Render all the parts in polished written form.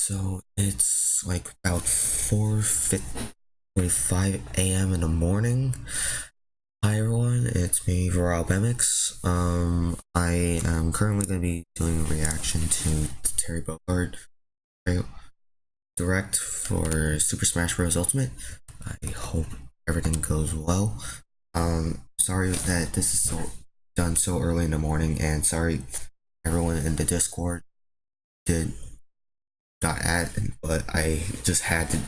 So it's like about 4:45 a.m. in the morning. Hi everyone, it's me, Viral Bemix. I am currently going to be doing a reaction to Terry Bogard direct for Super Smash Bros. Ultimate. I hope everything goes well. Sorry that this is done so early in the morning, and sorry everyone in the Discord did got at, but I just had to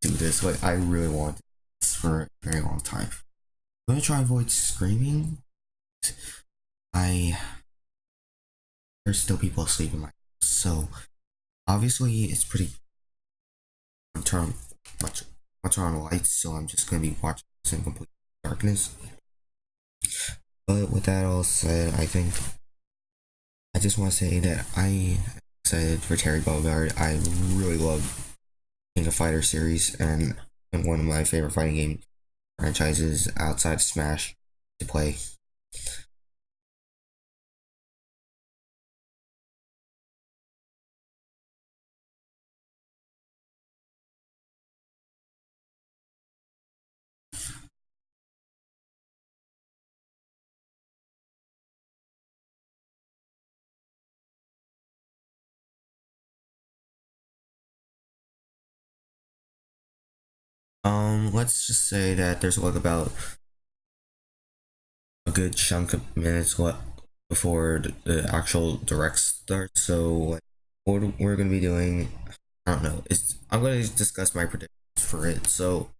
do this. Like I really wanted this for a very long time. I'm gonna try and avoid screaming. I There's still people asleep in my house, so obviously it's pretty. I'm turning much. I'll turn on the lights, so I'm just gonna be watching this in complete darkness. But with that all said, I think I just want to say that I am excited for Terry Bogard. I really love King of Fighter series and one of my favorite fighting game franchises outside of Smash to play. Let's just say that there's like about a good chunk of minutes left before the actual direct starts. So, like, what we're gonna be doing, I don't know. I'm gonna discuss my predictions for it. So,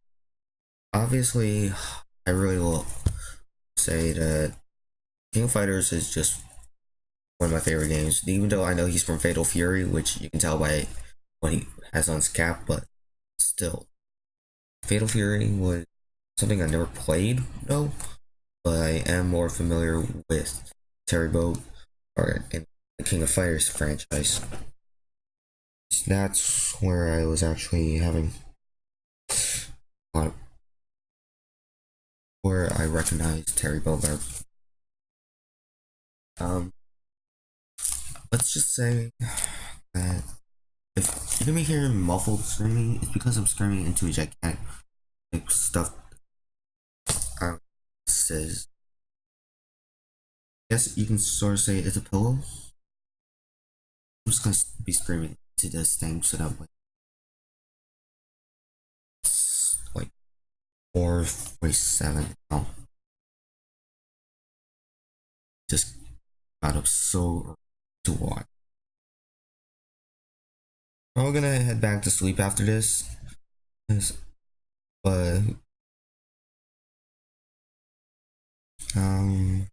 obviously, I really will say that King of Fighters is just one of my favorite games. Even though I know he's from Fatal Fury, which you can tell by what he has on his cap, but still, Fatal Fury was something I never played though, but I am more familiar with Terry Bogard in the King of Fighters franchise. That's where I was actually having a lot of, where I recognized Terry Bogard. Um, let's just say that if you're gonna be hearing muffled screaming, it's because I'm screaming into a gigantic like, stuffed says. I guess you can sort of say it's a pillow. I'm just gonna be screaming to this thing so that it's like 4:47 now. Just got up so early to watch. I'm gonna head back to sleep after this. But um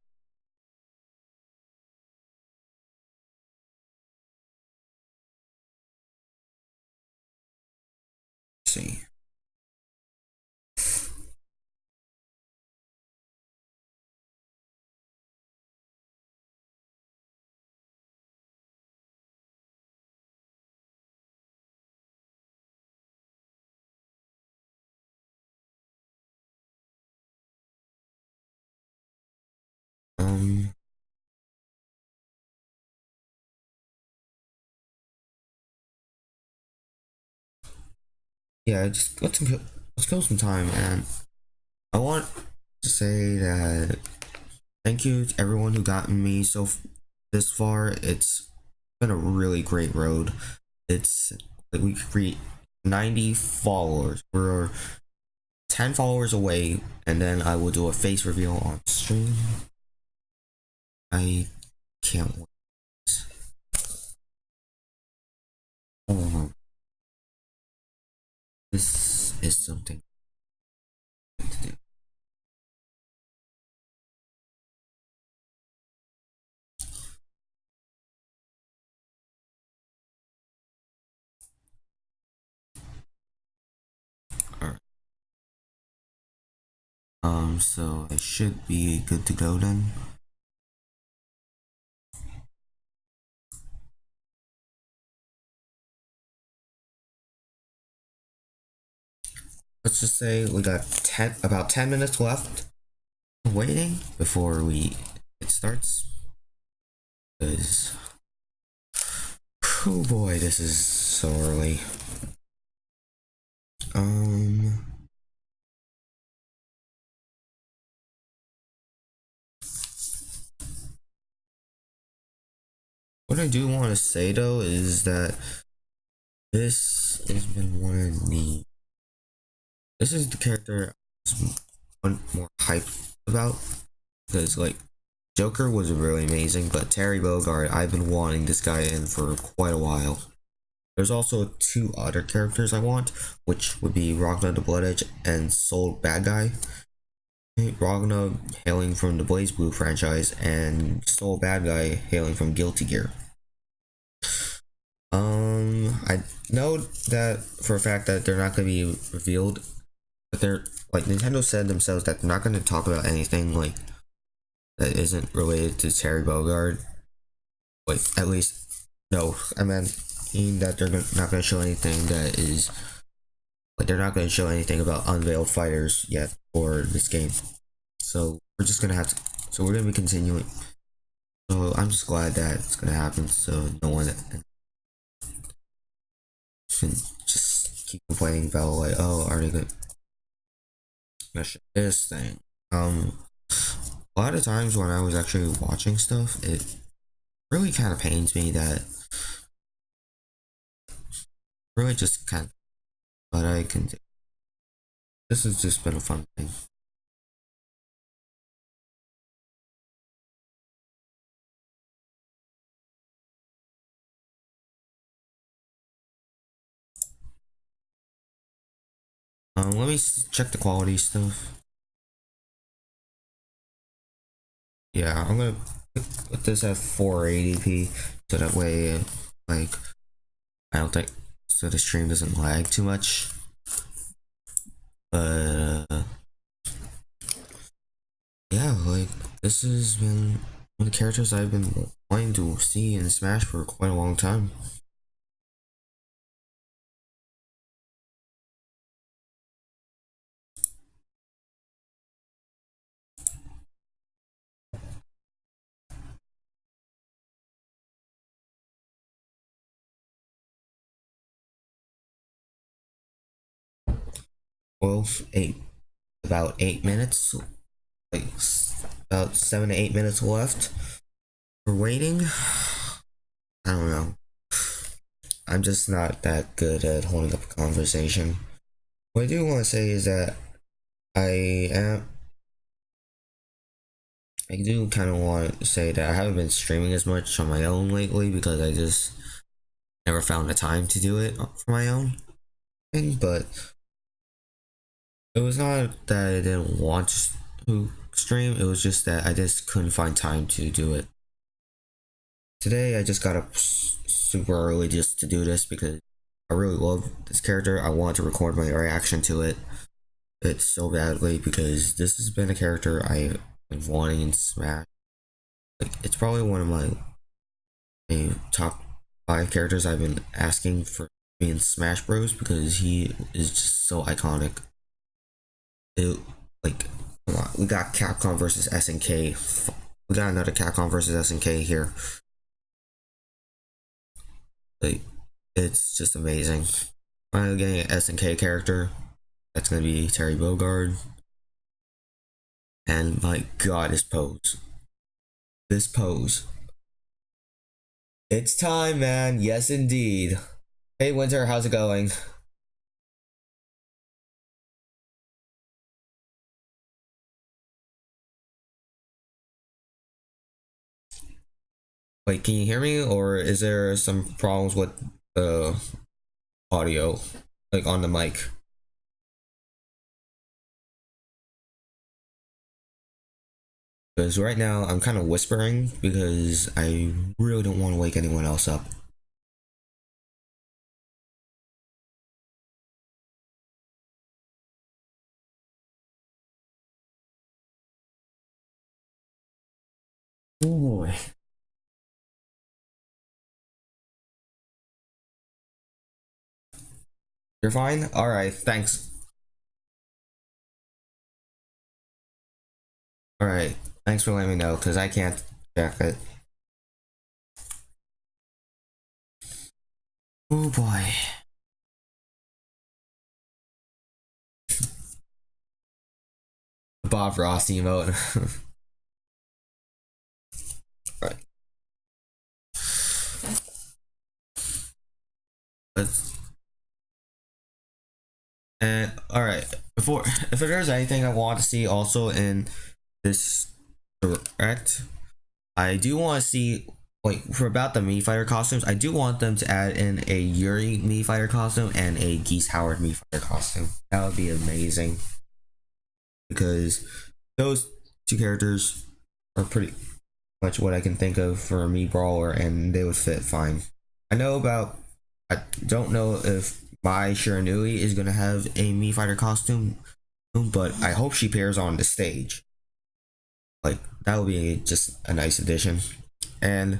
let's see. Um yeah, just let's kill some time, and I want to say that thank you to everyone who got me this far. It's been a really great road. It's like we reached 90 followers. We're 10 followers away, and then I will do a face reveal on stream. I can't wait. Oh, this is something to do. Alright. So I should be good to go then. Let's just say we got about 10 minutes left waiting before it starts. Because, oh boy, this is so early. Um, what I do want to say though is that this has been one of the. This is the character I'm more hyped about because like Joker was really amazing, but Terry Bogard, I've been wanting this guy in for quite a while. There's also two other characters I want, which would be Ragnar the Blood Edge and Soul Bad Guy. Ragnar hailing from the Blaze Blue franchise, and Soul Bad Guy hailing from Guilty Gear. I know that for a fact that they're not going to be revealed, but they're like Nintendo said themselves that they're not going to talk about anything like that isn't related to Terry Bogard. Like at least, no, I meant that they're not going to show anything that is like they're not going to show anything about unveiled fighters yet for this game. So we're just gonna have to. So we're gonna be continuing. So I'm just glad that it's gonna happen. So no one can just keep complaining about like, oh, are they gonna show this thing? A lot of times when I was actually watching stuff, it really kind of pains me that really just kind of. But I can. This has just been a fun thing. Let me check the quality stuff. Yeah, I'm gonna put this at 480p so that way, like, I don't think so the stream doesn't lag too much. But yeah, like this has been one of the characters I've been wanting to see in Smash for quite a long time. Well, about 8 minutes, like about 7 to 8 minutes left. We're waiting. I don't know. I'm just not that good at holding up a conversation. What I do want to say is that I am. I do kind of want to say that I haven't been streaming as much on my own lately because I just never found the time to do it for my own thing. But it was not that I didn't want to stream, it was just that I just couldn't find time to do it. Today I just got up super early just to do this because I really love this character. I want to record my reaction to it so badly because this has been a character I've been wanting in Smash. Like it's probably one of my top 5 characters I've been asking for in Smash Bros because he is just so iconic. It like we got Capcom versus SNK. We got another Capcom versus SNK here. Like it's just amazing. Finally getting an SNK character. That's gonna be Terry Bogard. And my god, his pose. This pose. It's time, man. Yes, indeed. Hey, Winter, how's it going? Wait, can you hear me, or is there some problems with the audio, like on the mic? Because right now I'm kind of whispering because I really don't want to wake anyone else up. Oh boy. You're fine? Alright, thanks. Alright, thanks for letting me know, because I can't check it. Oh boy. Bob Ross emote. Right. Let's, and all right. Before, if there's anything I want to see also in this direct, I do want to see, like, for about the Mii Fighter costumes, I do want them to add in a Yuri Mii Fighter costume and a Geese Howard Mii Fighter costume. That would be amazing because those two characters are pretty much what I can think of for a Mii Brawler, and they would fit fine. I know about. I don't know if my Shiranui is gonna have a Mii Fighter costume, but I hope she appears on the stage. Like that would be just a nice addition. And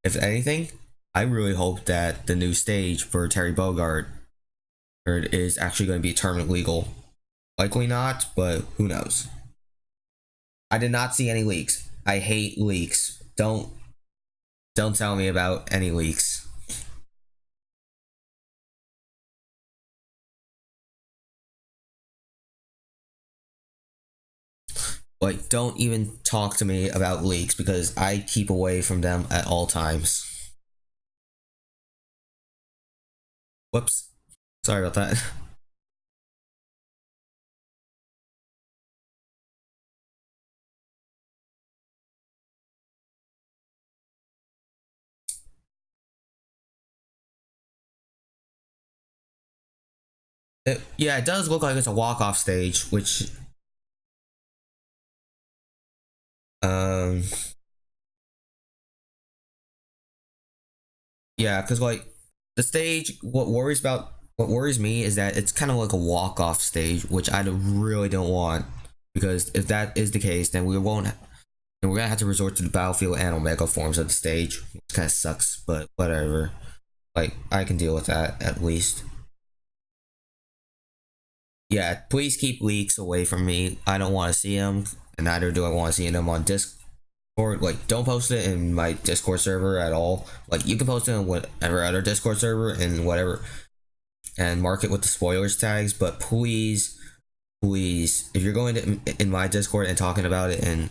if anything, I really hope that the new stage for Terry Bogard is actually going to be tournament legal. Likely not, but who knows? I did not see any leaks. I hate leaks. Don't tell me about any leaks. Like, don't even talk to me about leaks because I keep away from them at all times. Whoops. Sorry about that. Yeah, it does look like it's a walk-off stage, which um yeah, because like the stage, what worries me is that it's kind of like a walk-off stage, which I really don't want because if that is the case, then we won't. And we're gonna have to resort to the battlefield and omega forms of the stage, which kind of sucks, but whatever. Like I can deal with that at least. Yeah, please keep leaks away from me. I don't want to see them, and neither do I want to see them on Discord. Like, don't post it in my Discord server at all. Like, you can post it on whatever other Discord server and whatever, and mark it with the spoilers tags. But please, if you're going to in my Discord and talking about it in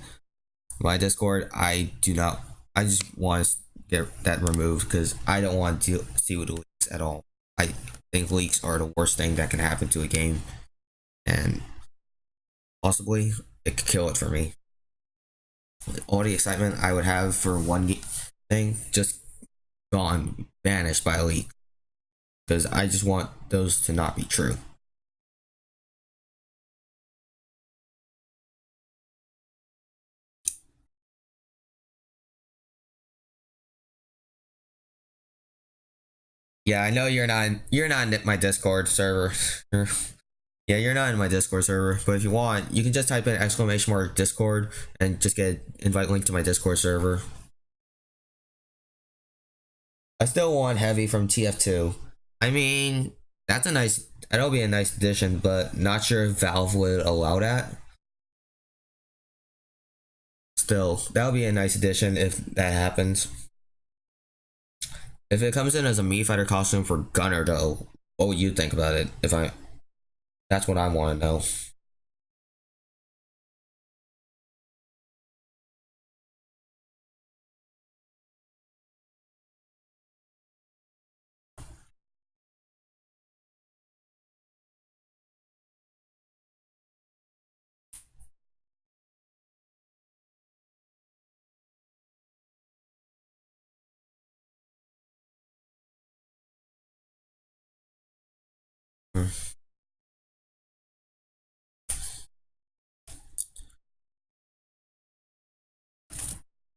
my Discord, I do not. I just want to get that removed because I don't want to see with the leaks at all. I think leaks are the worst thing that can happen to a game, and possibly it could kill it for me. All the excitement I would have for one thing just gone, vanished by a leak. Because I just want those to not be true. Yeah, I know you're not in my Discord server. Yeah, you're not in my Discord server, but if you want, you can just type in exclamation mark Discord and just get invite link to my Discord server. I still want Heavy from TF2. I mean, that's a nice. That'll be a nice addition, but not sure if Valve would allow that. Still, that'll be a nice addition if that happens. If it comes in as a Mii Fighter costume for Gunner, though, what would you think about it? If I, that's what I want to know.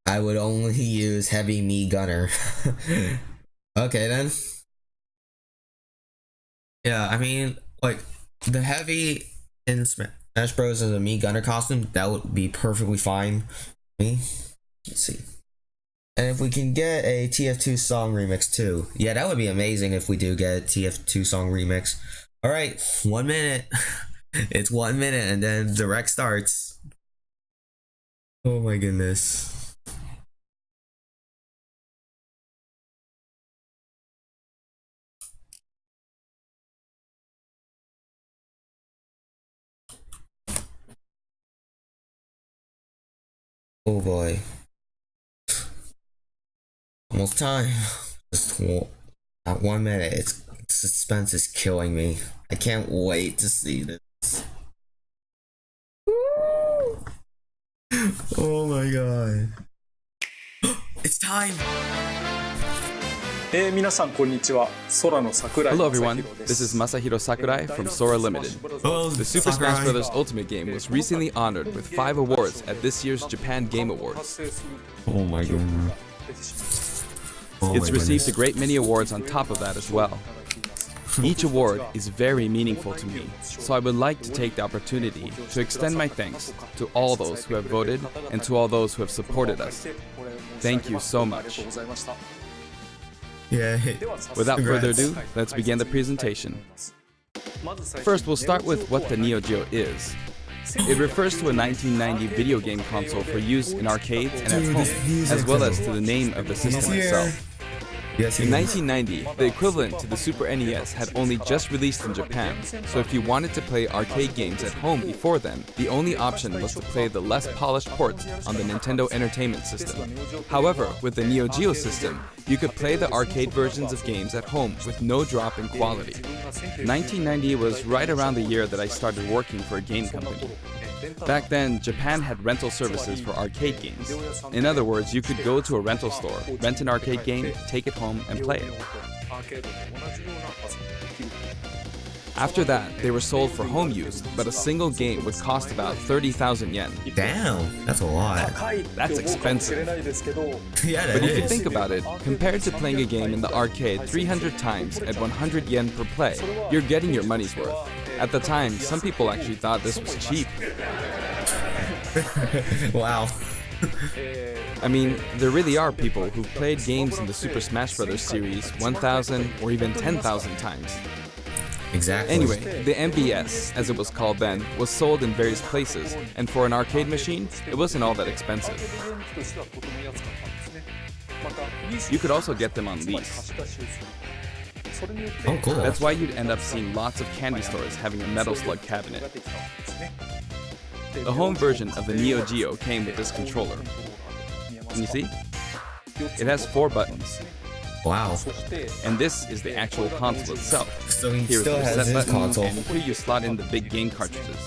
I would only use Heavy Mii Gunner. Okay then. Yeah, I mean, like the Heavy in Smash Bros. As a Mii Gunner costume, that would be perfectly fine. Me, let's see. And if we can get a TF2 song remix too, yeah, that would be amazing if we do get a TF2 song remix. All right, 1 minute. It's 1 minute, and then the rec starts. Oh my goodness. Oh boy. Almost time. Not 1 minute. It's suspense is killing me. I can't wait to see this. Oh my god. It's time! Hello everyone, this is Masahiro Sakurai from Sora Limited. The Super Smash Bros. Ultimate game was recently honored with 5 awards at this year's Japan Game Awards. Oh my god. It's received a great many awards on top of that as well. Each award is very meaningful to me, so I would like to take the opportunity to extend my thanks to all those who have voted and to all those who have supported us. Thank you so much. Yeah. Without further ado, let's begin the presentation. First, we'll start with what the Neo Geo is. It refers to a 1990 video game console for use in arcades and at home, as well as to the name of the system itself. In 1990, the equivalent to the Super NES had only just released in Japan, so if you wanted to play arcade games at home before then, the only option was to play the less polished ports on the Nintendo Entertainment System. However, with the Neo Geo system, you could play the arcade versions of games at home with no drop in quality. 1990 was right around the year that I started working for a game company. Back then, Japan had rental services for arcade games. In other words, you could go to a rental store, rent an arcade game, take it home, and play it. After that, they were sold for home use, but a single game would cost about 30,000 yen. Damn, that's a lot. That's expensive. Yeah, that But if you is. think about it, compared to playing a game in the arcade 300 times at 100 yen per play, you're getting your money's worth. At the time, some people actually thought this was cheap. Wow. I mean, there really are people who've played games in the Super Smash Bros. Series 1,000 or even 10,000 times. Exactly. Anyway, the MBS, as it was called then, was sold in various places, and for an arcade machine, it wasn't all that expensive. You could also get them on lease. Oh, cool. That's why you'd end up seeing lots of candy stores having a Metal Slug cabinet. The home version of the Neo Geo came with this controller. Can you see? It has 4 buttons, Wow. and this is the actual console itself. So he Here's still the has reset his button, console. and here you slot in the big game cartridges.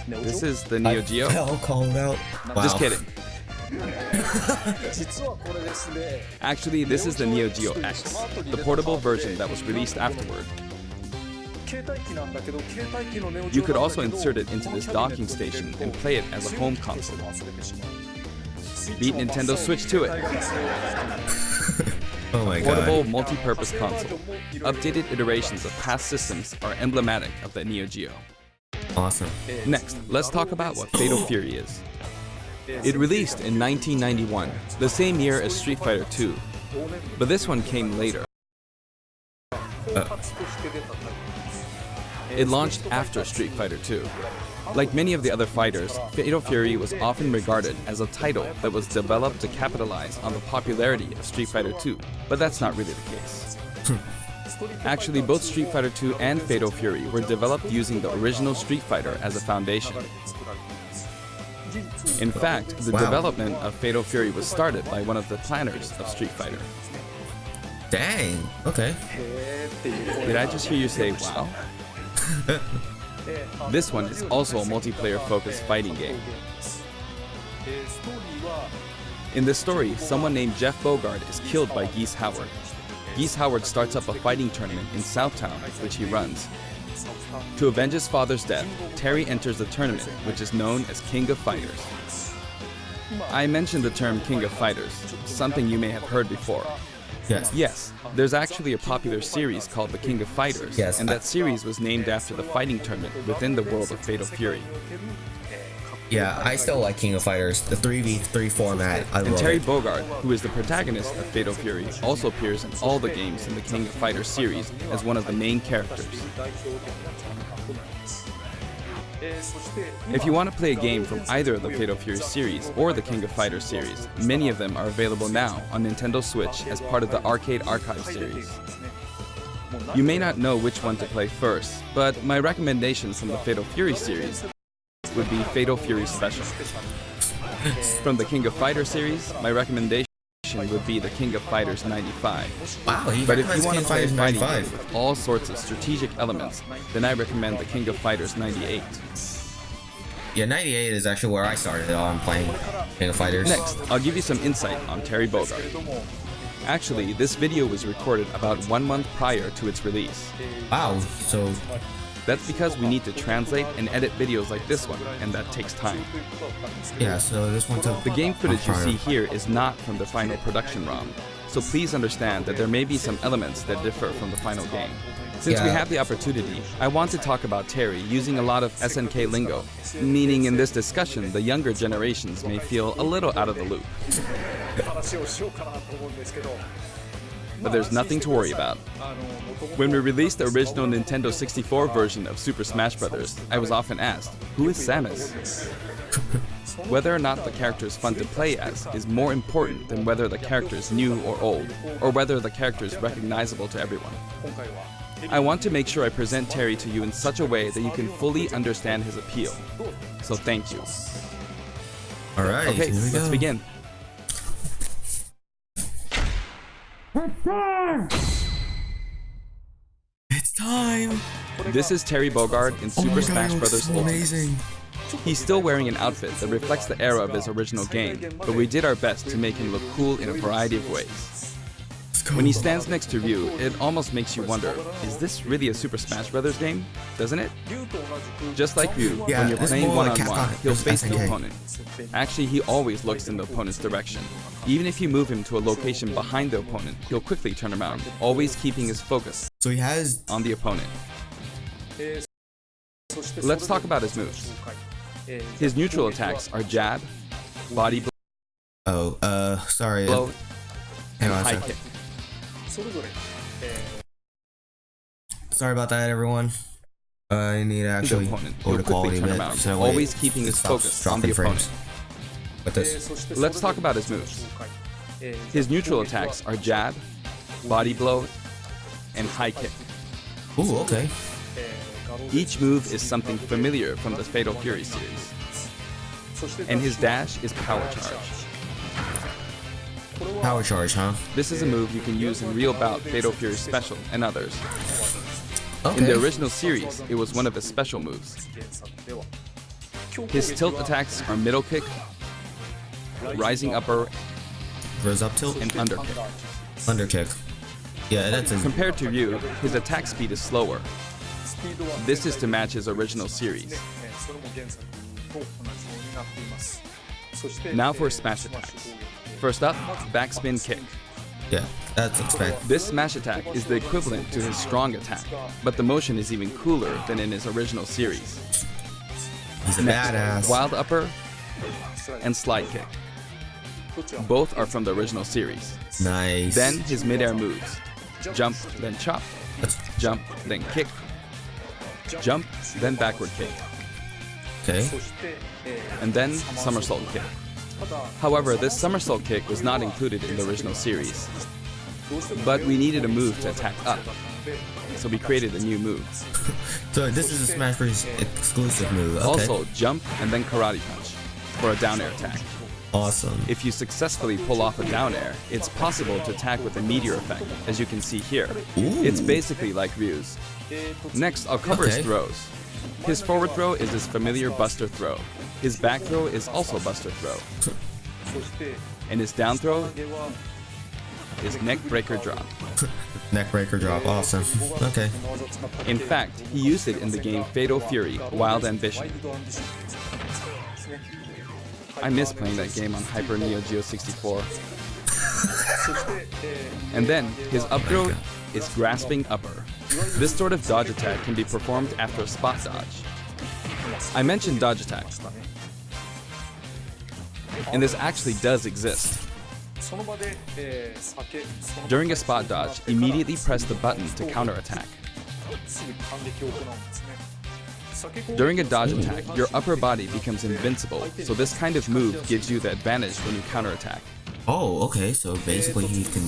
This is the Neo Geo. I'll call it out. Wow. Just kidding. Actually, this is the Neo Geo X, the portable version that was released afterward. You could also insert it into this docking station and play it as a home console. Beat Nintendo Switch to it. Oh my Portable god. multi-purpose console. Updated iterations of past systems are emblematic of the Neo Geo. Awesome. Next, let's talk about what Fatal Fury is. It released in 1991, the same year as Street Fighter II, but this one came later. It launched after Street Fighter II. Like many of the other fighters, Fatal Fury was often regarded as a title that was developed to capitalize on the popularity of Street Fighter II, but that's not really the case. Actually, both Street Fighter II and Fatal Fury were developed using the original Street Fighter as a foundation. In fact, the Wow. development of Fatal Fury was started by one of the planners of Street Fighter. Dang. Okay. Did I just hear you say, wow? This one is also a multiplayer-focused fighting game. In this story, someone named Jeff Bogard is killed by Geese Howard. Geese Howard starts up a fighting tournament in Southtown, which he runs. To avenge his father's death, Terry enters the tournament, which is known as King of Fighters. I mentioned the term King of Fighters, something you may have heard before. Yes. Yes, there's actually a popular series called The King of Fighters, Yes. and that series was named after the fighting tournament within the world of Fatal Fury. Yeah, I still like King of Fighters. The 3v3 format, I And love Terry it. Bogard, who is the protagonist of Fatal Fury, also appears in all the games in the King of Fighters series as one of the main characters. If you want to play a game from either of the Fatal Fury series or the King of Fighters series, many of them are available now on Nintendo Switch as part of the Arcade Archive series. You may not know which one to play first, but my recommendations from the Fatal Fury series would be Fatal Fury Special. From the King of Fighters series, my recommendation would be the King of Fighters 95. Wow, But if you want to play a Fighters fighting game 95. with all sorts of strategic elements, then I recommend the King of Fighters 98. Yeah, 98 is actually where I started on playing King of Fighters. Next, I'll give you some insight on Terry Bogard. Actually, this video was recorded about 1 month prior to its release. Wow, so That's because we need to translate and edit videos like this one, and that takes time. yeah, so this one took The game footage you prior. see here is not from the final production ROM, so please understand that there may be some elements that differ from the final game. Since we Yeah. have the opportunity, I want to talk about Terry using a lot of SNK lingo, meaning in this discussion the younger generations may feel a little out of the loop. But there's nothing to worry about. When we released the original Nintendo 64 version of Super Smash Bros., I was often asked, who is Samus? Whether or not the character is fun to play as is more important than whether the character is new or old, or whether the character is recognizable to everyone. I want to make sure I present Terry to you in such a way that you can fully understand his appeal. So thank you. Alright, Okay, here we let's go. begin. It's time! This is Terry Bogard in Super Smash Bros. so Ultimate. amazing. He's still wearing an outfit that reflects the era of his original game, but we did our best to make him look cool in a variety of ways. Let's go. When he stands next to Ryu, it almost makes you wonder, is this really a Super Smash Bros. Game? Doesn't it? Just like Ryu, Yeah, when you're it's playing more like one-on-one, Capcom he'll versus face the SNK. opponent. Actually, he always looks in the opponent's direction. Even if you move him to a location behind the opponent, he'll quickly turn around, always keeping his focus So he has on the opponent. Let's talk about his moves. His neutral attacks are jab, body sorry. blow, Hang and on a high sec. kick. Sorry about that, everyone. I need to actually opponent. lower the He'll quality a quickly turn bit. around, So that way always keeping it his stops focus on dropping the frames. opponent. With this. Let's talk about his moves. His neutral attacks are jab, body blow, and high kick. Ooh, okay. Each move is something familiar from the Fatal Fury series. And his dash is power charge. Power charge, huh? This is a move you can use in Real Bout, Fatal Fury Special, and others. Okay. In the original series, it was one of his special moves. His tilt attacks are middle kick, rising upper, Rose up tilt and under kick. under kick. Yeah, that's a Compared to Ryu, his attack speed is slower. This is to match his original series. Now for smash attacks. First up, backspin kick. yeah. That's expected. This smash attack is the equivalent to his strong attack, but the motion is even cooler than in his original series. He's a Next, badass. wild upper and slide kick. Both are from the original series. Nice. Then his midair moves. Jump, then chop. That's Jump, then kick. Jump, then backward kick. okay. And then somersault kick. However, this somersault kick was not included in the original series. But we needed a move to attack up, so we created a new move. So this is a Smash Bros. Exclusive move. Okay. Also, jump and then karate punch for a down air attack. Awesome. If you successfully pull off a down air, it's possible to attack with a meteor effect, as you can see here. Ooh. It's basically like Ryu's. Next, I'll cover Okay. his throws. His forward throw is his familiar buster throw. His back throw is also buster throw. And his down throw is neck breaker drop. Neck breaker drop. Awesome. Okay. In fact, he used it in the game Fatal Fury Wild Ambition. I miss playing that game on Hyper Neo Geo 64. And then, his up throw is grasping upper. This sort of dodge attack can be performed after a spot dodge. I mentioned dodge attack, and this actually does exist. During a spot dodge, immediately press the button to counterattack. During a dodge attack, your upper body becomes invincible, so this kind of move gives you the advantage when you counterattack. Oh, okay. So basically, he can.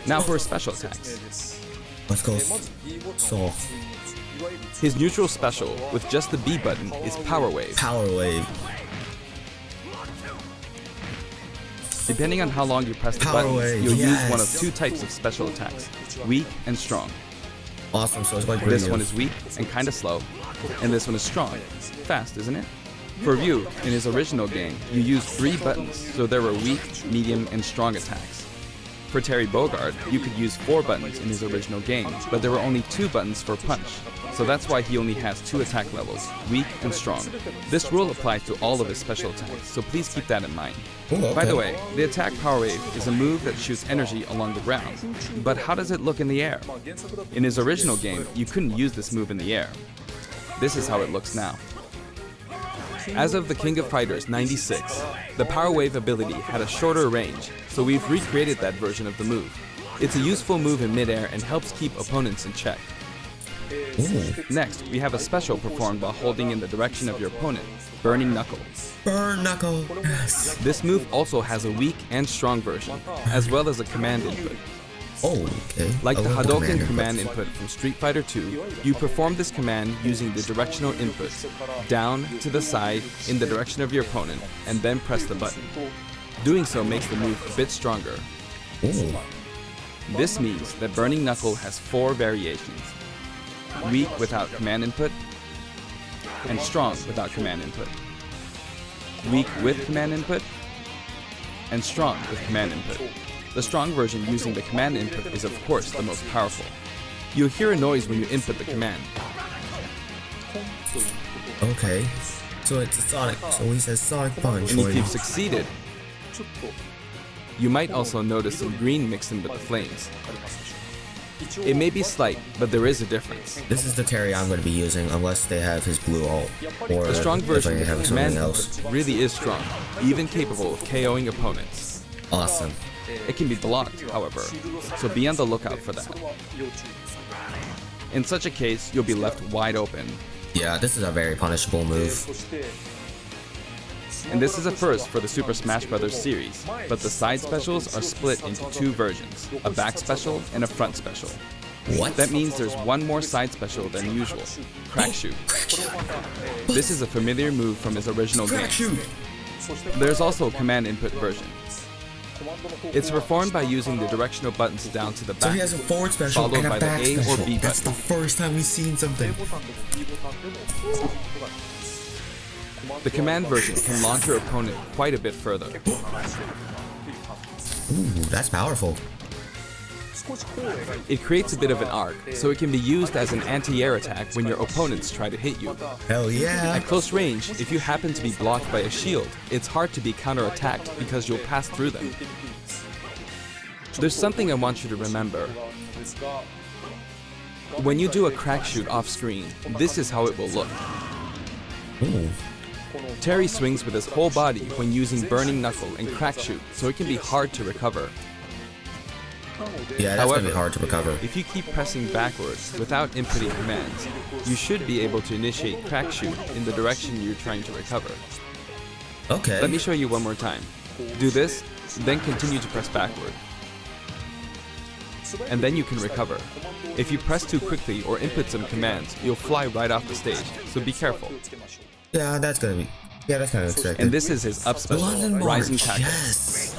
Now for special attacks. Let's go. Soul. His neutral special, with just the B button, is Power Wave. Power Wave. Depending on how long you press the Power buttons, Wave, you'll yes. use one of two types of special attacks, weak and strong. Awesome, so it's like This Ryu. one is weak and kinda slow, and this one is strong. Fast, isn't it? For Ryu, in his original game, you used 3 buttons, so there were weak, medium, and strong attacks. For Terry Bogard, you could use 4 buttons in his original game, but there were only 2 buttons for punch, so that's why he only has 2 attack levels, weak and strong. This rule applies to all of his special attacks, so please keep that in mind. Ooh, okay. By the way, the attack Power Wave is a move that shoots energy along the ground, but how does it look in the air? In his original game, you couldn't use this move in the air. This is how it looks now. As of the King of Fighters 96, the Power Wave ability had a shorter range, so we've recreated that version of the move. It's a useful move in midair and helps keep opponents in check. Ooh. Next, we have a special performed while holding in the direction of your opponent, Burning Knuckle. Burn Knuckle. Yes. This move also has a weak and strong version, as well as a command input. Oh, okay. Like I the love Hadouken input. command input from Street Fighter II, you perform this command using the directional inputs, down, to the side, in the direction of your opponent, and then press the button. Doing so makes the move a bit stronger. Ooh. This means that Burning Knuckle has 4 variations. Weak without command input, and strong without command input. Weak with command input, and strong with command input. The strong version using the command input is of course the most powerful. You'll hear a noise when you input the command. Okay. So it's a Sonic. So he says Sonic Punch. And if you've succeeded, you might also notice some green mixed in with the flames. It may be slight, but there is a difference. This is the Terry I'm going to be using, unless they have his blue ult. Or The strong version if with they the have command something else. input really is strong, even capable of KOing opponents. Awesome. It can be blocked, however, so be on the lookout for that. In such a case, you'll be left wide open. Yeah, this is a very punishable move. And this is a first for the Super Smash Bros. Series, but the side specials are split into 2 versions, a back special and a front special. What? That means there's one more side special than usual, Crack Shoot. This is a familiar move from his original game. Crack shoot! There's also a command input version. It's performed by using the directional buttons down to the So he back, has a forward special followed and by a the back A or special. B That's the button. first time we've seen something. The command version can launch your opponent quite a bit further. Ooh, that's powerful. It creates a bit of an arc, so it can be used as an anti-air attack when your opponents try to hit you. Hell yeah. At close range, if you happen to be blocked by a shield, it's hard to be counter-attacked because you'll pass through them. There's something I want you to remember. When you do a crack shoot off screen, this is how it will look. Ooh. Terry swings with his whole body when using Burning Knuckle and Crack Shoot, so it can be hard to recover. Yeah, that's However, gonna be hard to recover. If you keep pressing backwards without inputting commands, you should be able to initiate Crack Shoot in the direction you're trying to recover. Okay. Let me show you one more time. Do this, then continue to press backward. And then you can recover. If you press too quickly or input some commands, you'll fly right off the stage, so be careful. Yeah, that's gonna be. Yeah, that's kind of expected. And this is his up special, London Rising March, Tackle. yes.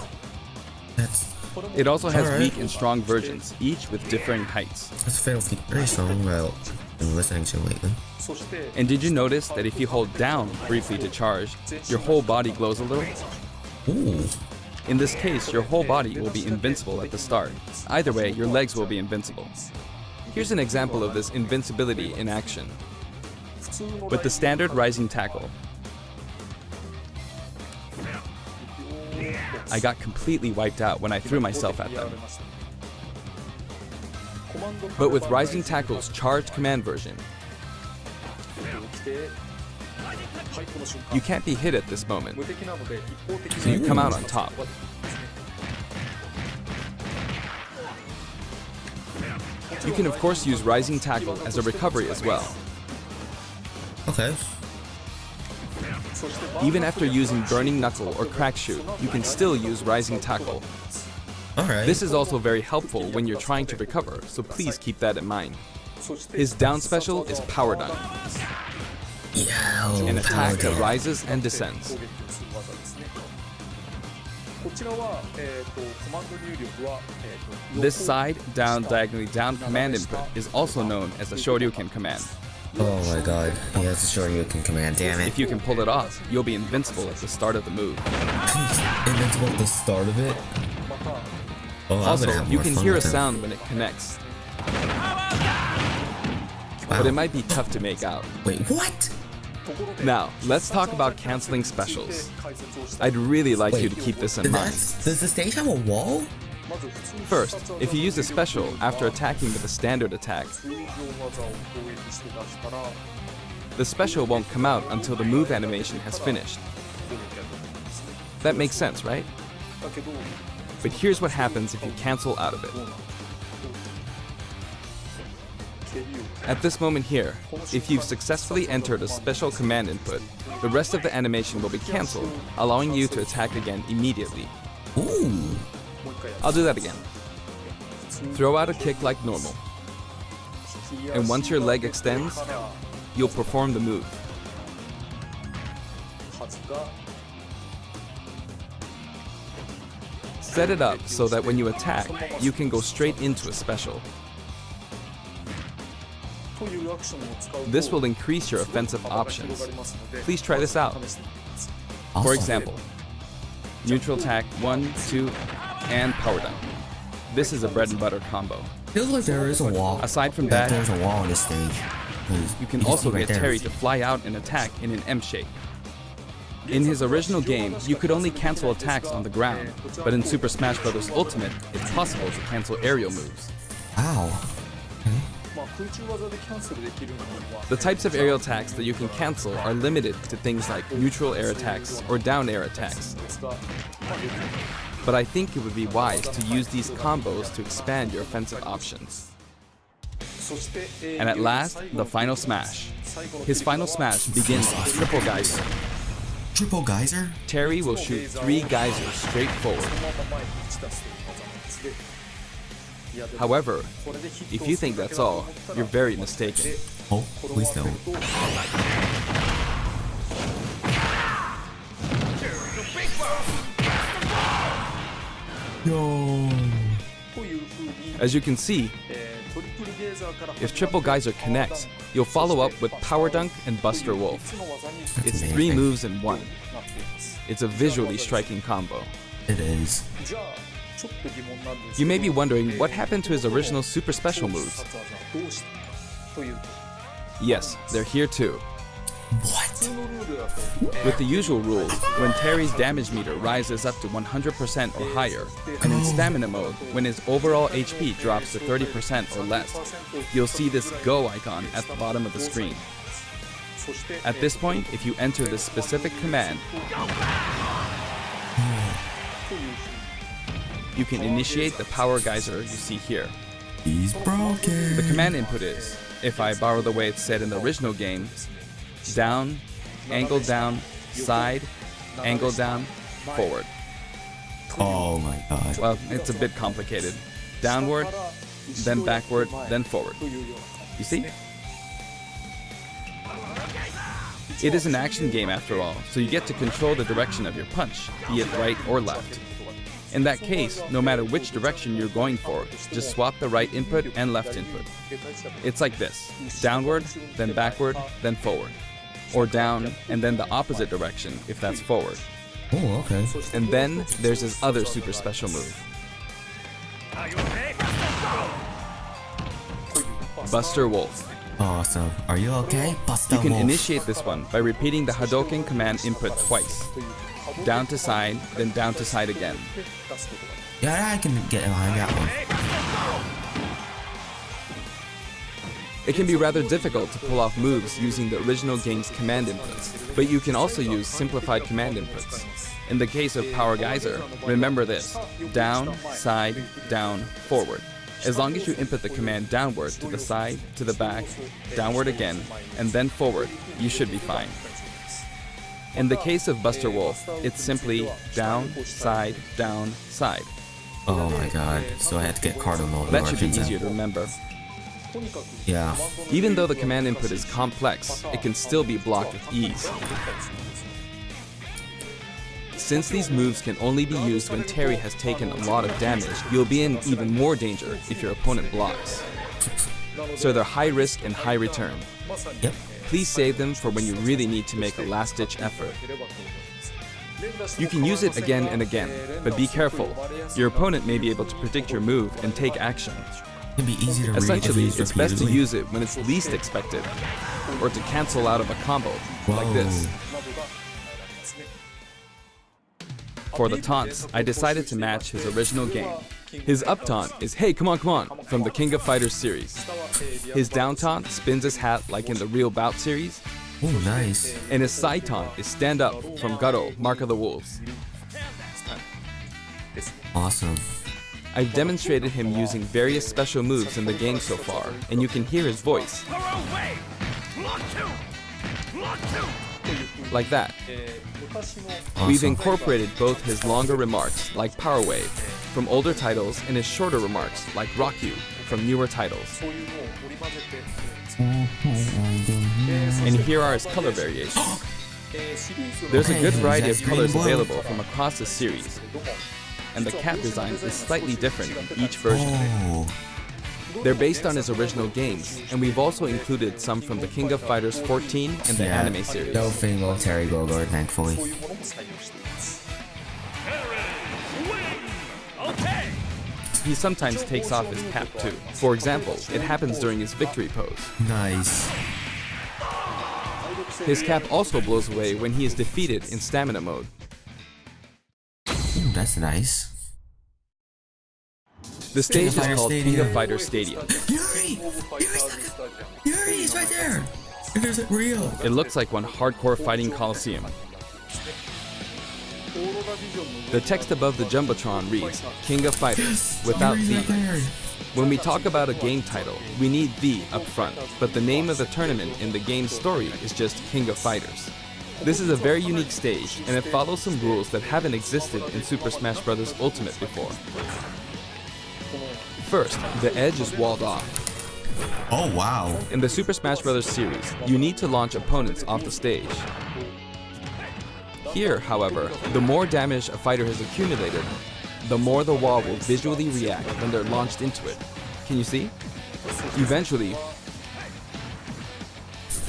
That's It also has Alright. weak and strong versions, each with differing heights. a Fatal Fury song I've been listening to lately. And did you notice that if you hold down briefly to charge, your whole body glows a little? Ooh. In this case, your whole body will be invincible at the start. Either way, your legs will be invincible. Here's an example of this invincibility in action. With the standard Rising Tackle, I got completely wiped out when I threw myself at them. But with Rising Tackle's charged command version, you can't be hit at this moment, so you come out on top. You can of course use Rising Tackle as a recovery as well. Okay. Even after using Burning Knuckle or Crack Shoot, you can still use Rising Tackle. Alright. This is also very helpful when you're trying to recover, so please keep that in mind. His down special is Power Dunk, Yo, an attack that Paladin. rises and descends. This side, down, diagonally down command input is also known as the Shoryuken command. Oh my god, he has a Shoryuken command, damn it. If you can pull it off, you'll be invincible at the start of the move. Invincible at the start of it? Oh, I'm Also, gonna have you more can fun hear a with him. sound when it connects, Wow. but it might be tough to make out. Wait, what? Now, let's talk about canceling specials. I'd really like you to keep this in mind. Does the stage have a wall? First, if you use a special after attacking with a standard attack, the special won't come out until the move animation has finished. That makes sense, right? But here's what happens if you cancel out of it. At this moment here, if you've successfully entered a special command input, the rest of the animation will be cancelled, allowing you to attack again immediately. Ooh. I'll do that again. Throw out a kick like normal. And once your leg extends, you'll perform the move. Set it up so that when you attack, you can go straight into a special. This will increase your offensive options. Please try this out. For Awesome. example, neutral attack 1, 2, and power down. This is a bread and butter combo. Feels like there is a wall. Aside from that that, there's a wall on this stage. 'Cause you can just also see right get there. Terry to fly out and attack in an M shape. In his original game, you could only cancel attacks on the ground, but in Super Smash Bros. Ultimate, it's possible to cancel aerial moves. Wow. The types of aerial attacks that you can cancel are limited to things like neutral air attacks or down air attacks. But I think it would be wise to use these combos to expand your offensive options. And at last, the final smash. His final smash begins with triple geyser. Triple geyser? Terry will shoot 3 geysers straight forward. However, if you think that's all, you're very mistaken. Oh, please don't. Yo. As you can see, if triple geyser connects, you'll follow up with power dunk and Buster Wolf. It's 3 amazing. moves in 1. It's a visually striking combo. It is. You may be wondering what happened to his original super special moves. Yes, they're here too. What? With the usual rules, when Terry's damage meter rises up to 100% or higher, and in stamina mode, when his overall HP drops to 30% or less, you'll see this go icon at the bottom of the screen. At this point, if you enter this specific command, you can initiate the power geyser you see here. He's broken. The command input is, if I borrow the way it's said in the original game, down, angle down, side, angle down, forward. Oh my god. Well, it's a bit complicated. Downward, then backward, then forward. You see? It is an action game after all, so you get to control the direction of your punch, be it right or left. In that case, no matter which direction you're going for, just swap the right input and left input. It's like this: downward, then backward, then forward. Or down, and then the opposite direction if that's forward. Oh, okay. And then there's his other super special move. Buster Wolf. Awesome. Are you okay? Bust You can wolf. initiate this one by repeating the Hadouken command input twice. Down to side, then down to side again. Yeah, I can get behind that one. It can be rather difficult to pull off moves using the original game's command inputs, but you can also use simplified command inputs. In the case of Power Geyser, remember this: down, side, down, forward. As long as you input the command downward to the side, to the back, downward again, and then forward, you should be fine. In the case of Buster Wolf, it's simply down, side, side. Oh my god. So I had to get cardinal That should be directions easier in. to remember. Yeah. Even though the command input is complex, it can still be blocked with ease. Since these moves can only be used when Terry has taken a lot of damage, you'll be in even more danger if your opponent blocks. So they're high risk and high return. Yep. Please save them for when you really need to make a last-ditch effort. You can use it again and again, but be careful. Your opponent may be able to predict your move and take action. It can be easy to read if Essentially, used it's best to repeatedly. use it when it's least expected, or to cancel out of a combo, like this. For the taunts, I decided to match his original game. His up taunt is "Hey, come on, from the King of Fighters series. His down taunt spins his hat like in the Real Bout series. Oh, nice. And his side taunt is "Stand Up" from Garo, Mark of the Wolves. Awesome. I've demonstrated him using various special moves in the game so far, and you can hear his voice. Like that. We've Awesome. incorporated both his longer remarks, like Power Wave, from older titles, and his shorter remarks, like Rock You, from newer titles. And here are his color variations. There's a good variety of colors available from across the series, and the cap design is slightly different in each version. Oh. They're based on his original games, and we've also included some from the King of Fighters 14 and the anime series. No female Terry Bogard, thankfully. He sometimes takes off his cap too. For example, it happens during his victory pose. Nice. His cap also blows away when he is defeated in stamina mode. Ooh, that's nice. The stage is Fighter called Stadium. King of Fighters Stadium. Yuri! Yuri, he's right there! There's it real. It looks like one hardcore fighting coliseum. The text above the Jumbotron reads, King of Fighters, without Yuri's the. right there. When we talk about a game title, we need the up front, but the name of the tournament in the game's story is just King of Fighters. This is a very unique stage, and it follows some rules that haven't existed in Super Smash Bros. Ultimate before. First, the edge is walled off. Oh, wow. In the Super Smash Bros. Series, you need to launch opponents off the stage. Here, however, the more damage a fighter has accumulated, the more the wall will visually react when they're launched into it. Can you see? Eventually,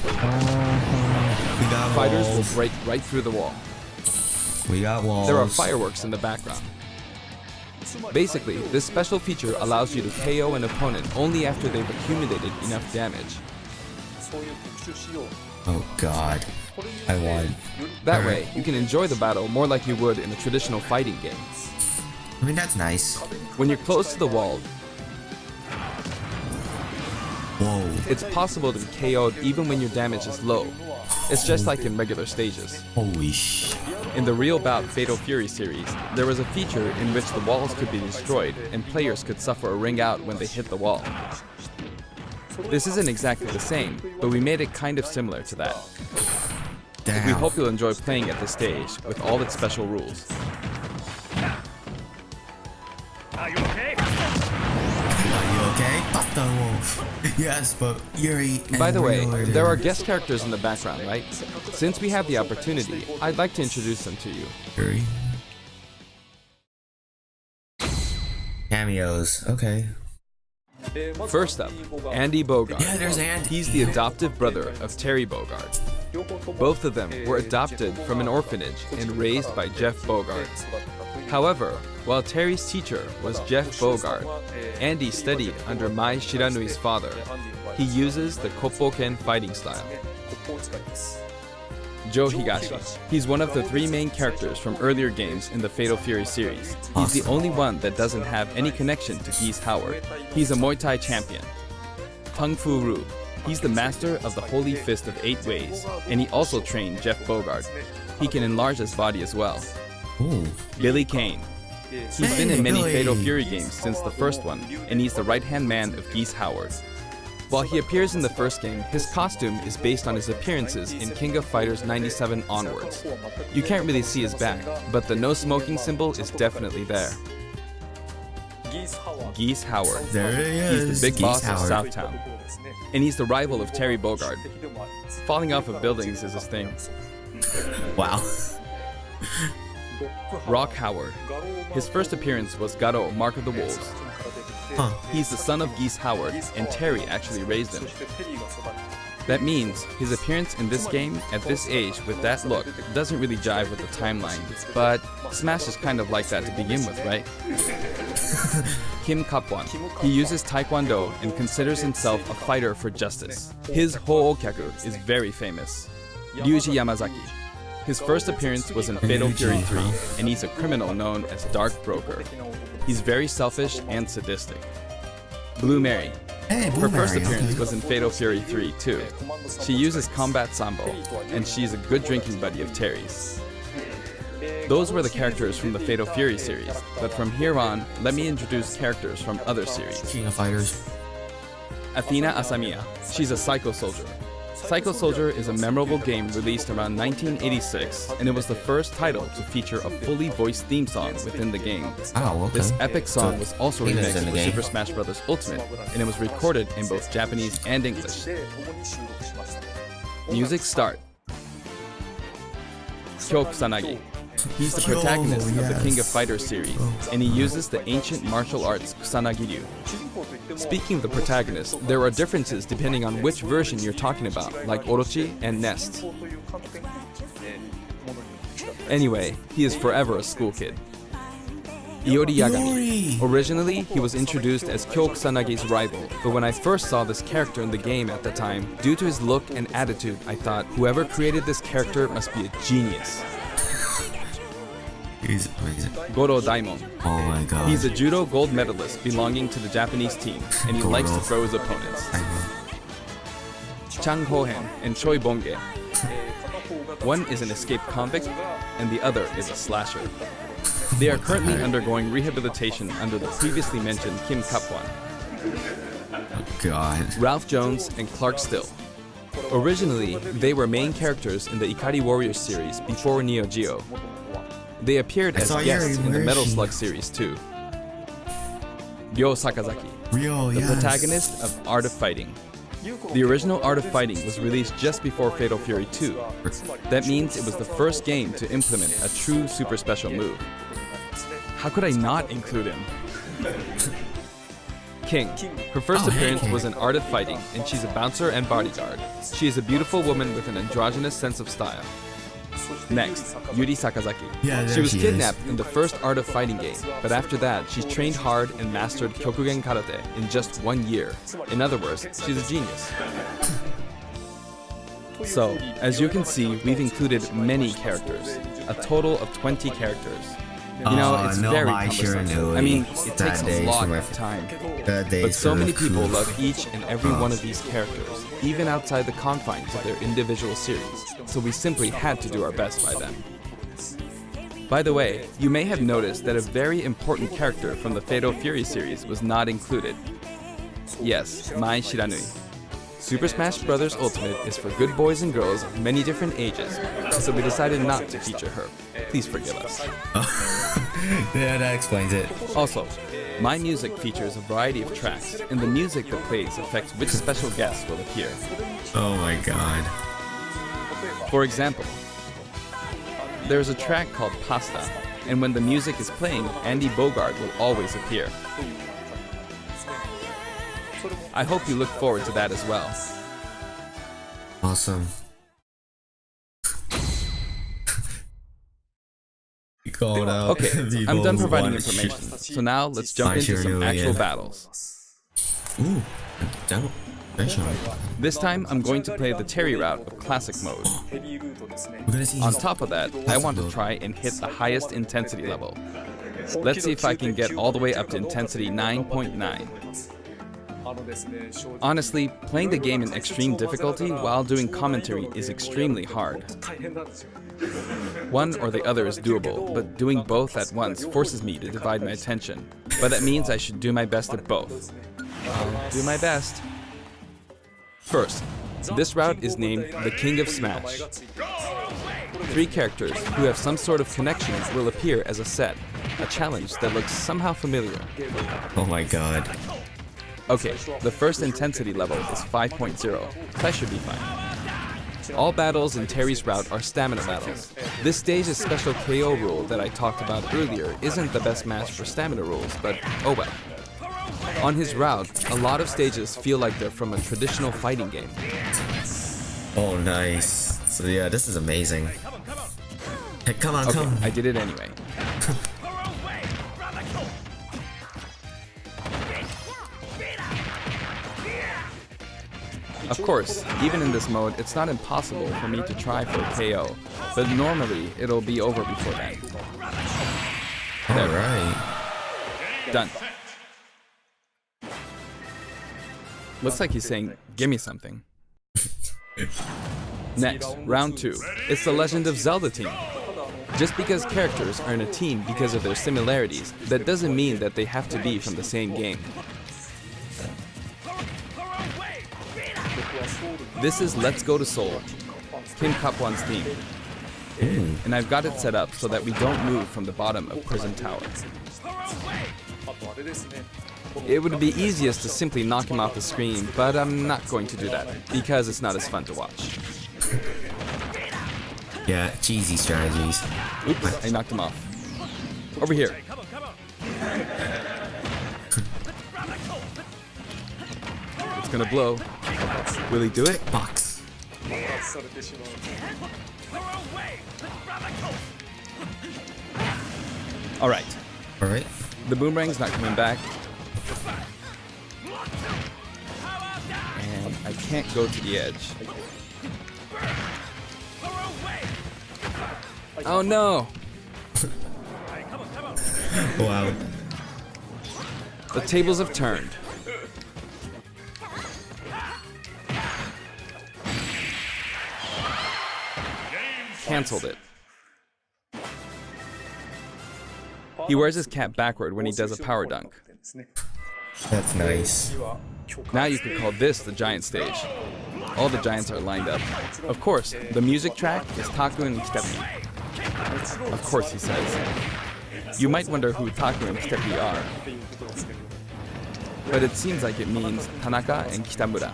We got fighters walls. will break right through the wall. We got walls. There are fireworks in the background. Basically, this special feature allows you to KO an opponent only after they've accumulated enough damage. Oh, God. I won. That way, you can enjoy the battle more like you would in a traditional fighting game. I mean, that's nice. When you're close to the wall, Whoa. it's possible to be KO'd even when your damage is low. It's just like in regular stages. Holy sh... In the Real Bout Fatal Fury series, there was a feature in which the walls could be destroyed and players could suffer a ring out when they hit the wall. This isn't exactly the same, but we made it kind of similar to that. Damn. We hope you'll enjoy playing at this stage with all its special rules. Are you okay? Fuck the wolf. Yes, but Yuri... By the way, Rio there are guest characters in the background, right? Since we have the opportunity, I'd like to introduce them to you. Yuri. Cameos. Okay. First up, Andy Bogard. Yeah, there's Andy. He's the adoptive brother of Terry Bogard. Both of them were adopted from an orphanage and raised by Jeff Bogard. However, while Terry's teacher was Jeff Bogard, Andy studied under Mai Shiranui's father. He uses the Koppoken fighting style. Joe Higashi. He's one of the three main characters from earlier games in the Fatal Fury series. He's the only one that doesn't have any connection to Geese Howard. He's a Muay Thai champion. Kung Fu Ru. He's the master of the Holy Fist of 8 Ways, and he also trained Jeff Bogard. He can enlarge his body as well. Ooh. Billy Kane. He's been in many Fatal Fury games since the first one, and he's the right-hand man of Geese Howard. While he appears in the first game, his costume is based on his appearances in King of Fighters 97 onwards. You can't really see his back, but the no smoking symbol is definitely there. Geese Howard. There he is. He's the big Geese boss Howard. of Southtown. And he's the rival of Terry Bogard. Falling off of buildings is his thing. Wow. Rock Howard. His first appearance was Garo, Mark of the Wolves. Huh. He's the son of Geese Howard, and Terry actually raised him. That means his appearance in this game at this age with that look doesn't really jive with the timeline, but Smash is kind of like that to begin with, right? Kim Kapwan. He uses Taekwondo and considers himself a fighter for justice. His Ho'okyaku is very famous. Ryuji Yamazaki. His first appearance was in Fatal Fury 3, and he's a criminal known as Dark Broker. He's very selfish and sadistic. Blue Mary. Hey, Her first Blueberry, appearance okay. was in Fatal Fury 3 too. She uses Combat Sambo, and she's a good drinking buddy of Terry's. Those were the characters from the Fatal Fury series, but from here on, let me introduce characters from other series. King of Fighters. Athena Asamiya. She's a Psycho Soldier. Psycho Soldier is a memorable game released around 1986, and it was the first title to feature a fully voiced theme song within the game. Oh, okay. This epic song was also Athena's in remixed the for game. Super Smash Bros. Ultimate, and it was recorded in both Japanese and English. Music start. Kyo Kusanagi. He's the protagonist of the King of Fighters series, and he uses the ancient martial arts Kusanagi-ryu. Speaking of the protagonist, there are differences depending on which version you're talking about, like Orochi and Nest. Anyway, he is forever a school kid. Iori Yagami. Originally, he was introduced as Kyo Kusanagi's rival, but when I first saw this character in the game at the time, due to his look and attitude, I thought, whoever created this character must be a genius. He's amazing. Goro Daimon. Oh my god. He's a judo gold medalist belonging to the Japanese team, and he Goro. likes to throw his opponents. Chang Hohen and Choi Bonge. One is an escaped convict, and the other is a slasher. They are currently undergoing rehabilitation under the previously mentioned Kim Kapwan. Oh god. Ralph Jones and Clark Still. Originally, they were main characters in the Ikari Warriors series before Neo Geo. They appeared as saw guests Yuri, in the where Metal is she? Slug series too. Ryo Sakazaki, Ryo, the yes. protagonist of Art of Fighting. The original Art of Fighting was released just before Fatal Fury 2. That means it was the first game to implement a true super special move. How could I not include him? King. Her first Oh, hey, appearance King. was in Art of Fighting, and she's a bouncer and bodyguard. She is a beautiful woman with an androgynous sense of style. Next, Yuri Sakazaki. Yeah, there she was she is. kidnapped in the first Art of Fighting game, but after that, she trained hard and mastered Kyokugen Karate in just 1 year. In other words, she's a genius. So, as you can see, we've included many characters, a total of 20 characters. You know, it's no, very I sure cumbersome. knew I mean, it. it That takes a days lot for of time. That days But so for many the people crew. love each and every one of these characters, even outside the confines of their individual series, so we simply had to do our best by them. By the way, you may have noticed that a very important character from the Fatal Fury series was not included. Yes, Mai Shiranui. Super Smash Bros. Ultimate is for good boys and girls of many different ages, so we decided not to feature her. Please forgive us. Yeah, that explains it. Also, my music features a variety of tracks, and the music that plays affects which special guests will appear. Oh my god. For example, there's a track called Pasta, and when the music is playing, Andy Bogard will always appear. I hope you look forward to that as well. Awesome. You called out. Okay, people I'm done who providing wanted- information, so now let's jump I into sure some knew, actual yeah. battles. Ooh, demo. This time, I'm going to play the Terry route of Classic mode. We're gonna see On his- top of that, I want to try and hit the highest intensity level. Let's see if I can get all the way up to intensity 9.9. Honestly, playing the game in extreme difficulty while doing commentary is extremely hard. One or the other is doable, but doing both at once forces me to divide my attention. But that means I should do my best at both. I'll do my best. First, this route is named the King of Smash. 3 characters who have some sort of connection will appear as a set. a challenge that looks somehow familiar. Oh my god. Okay, the first intensity level is 5.0. That should be fine. All battles in Terry's route are stamina battles. This stage's special KO rule that I talked about earlier isn't the best match for stamina rules, but oh well. On his route, a lot of stages feel like they're from a traditional fighting game. Oh, nice. So yeah, this is amazing. Hey, come on, Okay, come. I did it anyway. Of course, even in this mode, it's not impossible for me to try for a KO, but normally it'll be over before that. Alright. Done. Looks like he's saying, "Give me something." Next, round 2. It's the Legend of Zelda team. Just because characters are in a team because of their similarities, that doesn't mean that they have to be from the same game. This is Let's Go to Seoul, Kim Kapwan's theme. And I've got it set up so that we don't move from the bottom of Prison Tower. It would be easiest to simply knock him off the screen, but I'm not going to do that, because it's not as fun to watch. Yeah, cheesy strategies. Oops, I knocked him off. Over here. It's gonna blow. Will he do it? Box. Alright. Alright. The boomerang's not coming back. And I can't go to the edge. Oh no! Wow. The tables have turned. Cancelled it. He wears his cap backward when he does a power dunk. That's nice. Now you could call this the giant stage. All the giants are lined up. Of course, the music track is Taku and Kitepi. Of course, he says. You might wonder who Taku and Kitepi are. But it seems like it means Tanaka and Kitamura.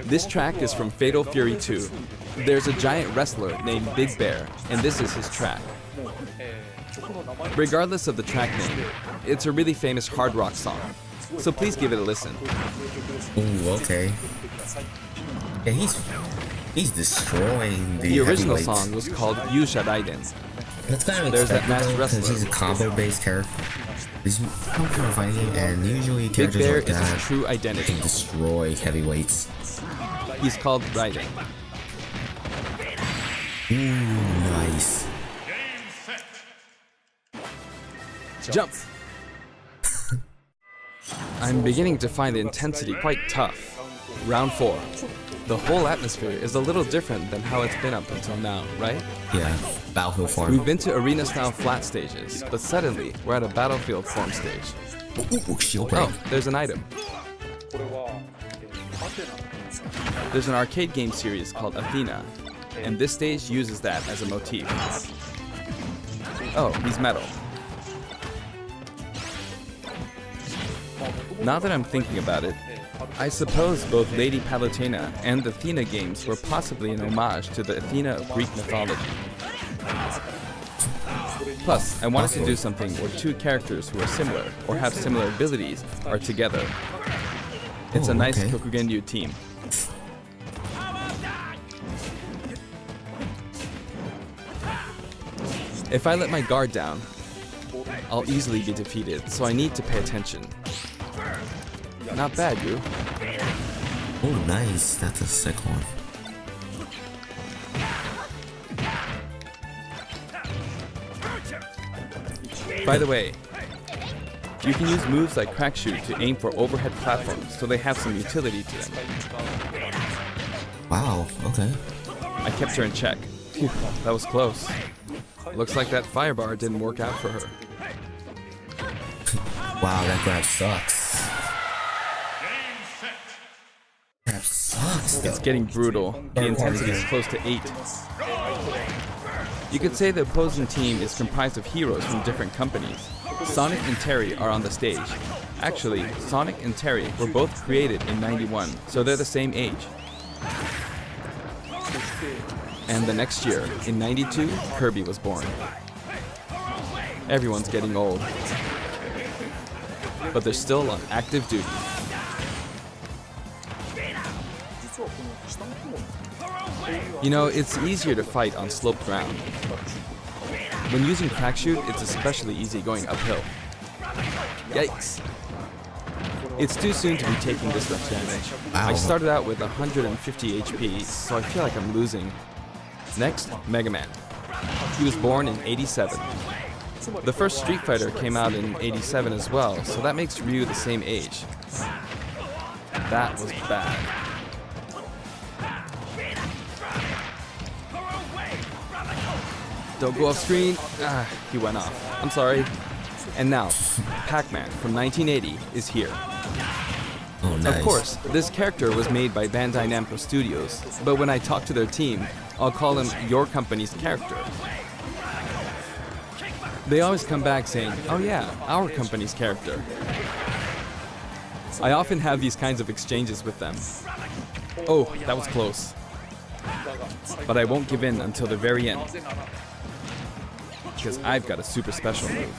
This track is from Fatal Fury 2. There's a giant wrestler named Big Bear, and this is his track. Regardless of the track name, it's a really famous hard rock song. So please give it a listen. Ooh, okay. Yeah, he's destroying The original heavyweights. song was called Yusha Raiden. That's kind of There's that expected masked though, because wrestler. he's a combo-based character. He's come from a fighting game, and usually Big characters Bear like is his that true identity. can destroy heavyweights. He's called Raiden. Ooh, nice. Jump! I'm beginning to find the intensity quite tough. Round 4. The whole atmosphere is a little different than how it's been up until now, right? Yeah, battlefield form. We've been to arena-style flat stages, but suddenly we're at a battlefield form stage. Ooh, shield break. Oh, there's an item. There's an arcade game series called Athena, and this stage uses that as a motif. Oh, he's metal. Now that I'm thinking about it, I suppose both Lady Palutena and the Athena games were possibly an homage to the Athena of Greek mythology. Plus, I wanted to do something where two characters who are similar or have similar abilities are together. It's a nice okay. Kokugenryu team. If I let my guard down, I'll easily be defeated, so I need to pay attention. Not bad, you. Oh, nice. That's a sick one. By the way, you can use moves like Crack Shoot to aim for overhead platforms, so they have some utility to them. Wow, okay. I kept her in check. Phew, that was close. Looks like that fire bar didn't work out for her. Wow, that grab sucks. Grab sucks, though. It's getting brutal. The intensity is close to 8. You could say the opposing team is comprised of heroes from different companies. Sonic and Terry are on the stage. Actually, Sonic and Terry were both created in '91, so they're the same age. And the next year, in '92, Kirby was born. Everyone's getting old, but they're still on active duty. You know, it's easier to fight on sloped ground. When using crack shoot, it's especially easy going uphill. Yikes. It's too soon to be taking this much damage. Wow. I started out with 150 HP, so I feel like I'm losing. Next, Mega Man. He was born in '87. The first Street Fighter came out in '87 as well, so that makes Ryu the same age. That was bad. Don't go off screen. Ah, he went off. I'm sorry. And now, Pac-Man from 1980 is here. Oh, nice. Of course, this character was made by Bandai Namco Studios, but when I talk to their team, I'll call him your company's character. They always come back saying, oh yeah, our company's character. I often have these kinds of exchanges with them. Oh, that was close. But I won't give in until the very end. Because I've got a super special move.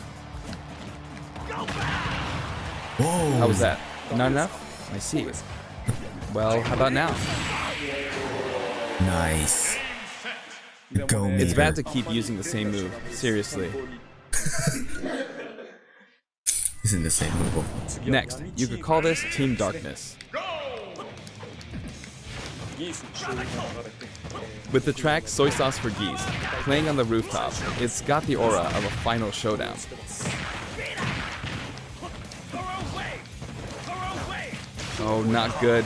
Whoa. How was that? Not enough? I see. Well, how about now? Nice. Go It's meter. bad to keep using the same move. Seriously. He's in the same move. Next, you could call this Team Darkness. With the track Soy Sauce for Geese playing on the rooftop, it's got the aura of a final showdown. Oh, not good.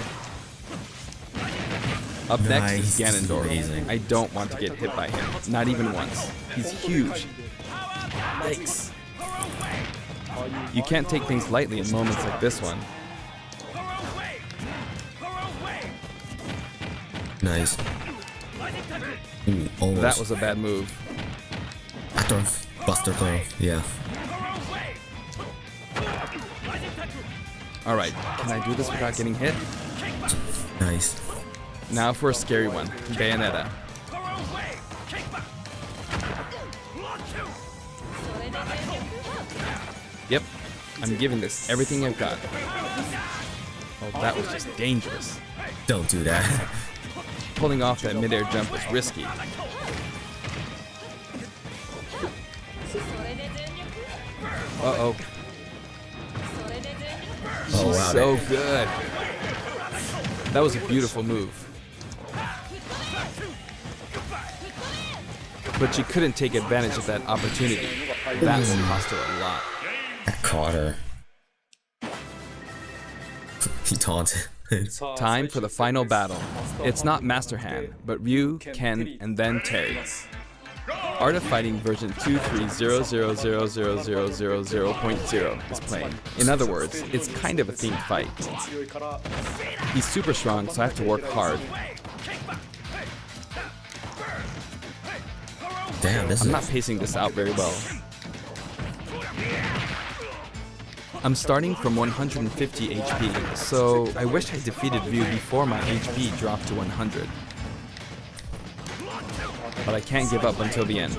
Up next is Nice. Ganondorf. Amazing. I don't want to get hit by him, not even once. He's huge. Yikes. You can't take things lightly in moments like this one. Nice. Ooh, almost. That was a bad move. Throw. Buster throw. Yeah. Alright, can I do this without getting hit? Nice. Now for a scary one, Bayonetta. Yep, I'm giving this everything I've got. Oh, that was just dangerous. Don't do that. Pulling off that midair jump was risky. Uh-oh. Oh, wow. She's so good. That was a beautiful move. But she couldn't take advantage of that opportunity. That will cost her a lot. That caught her. He taunted. Time for the final battle. It's not Master Hand, but Ryu, Ken, and then Terry. Art of Fighting version 230000000.0 is playing. In other words, it's kind of a themed fight. He's super strong, so I have to work hard. Damn, this I'm is not pacing this out very well. I'm starting from 150 HP, so I wish I defeated Ryu before my HP dropped to 100. But I can't give up until the end.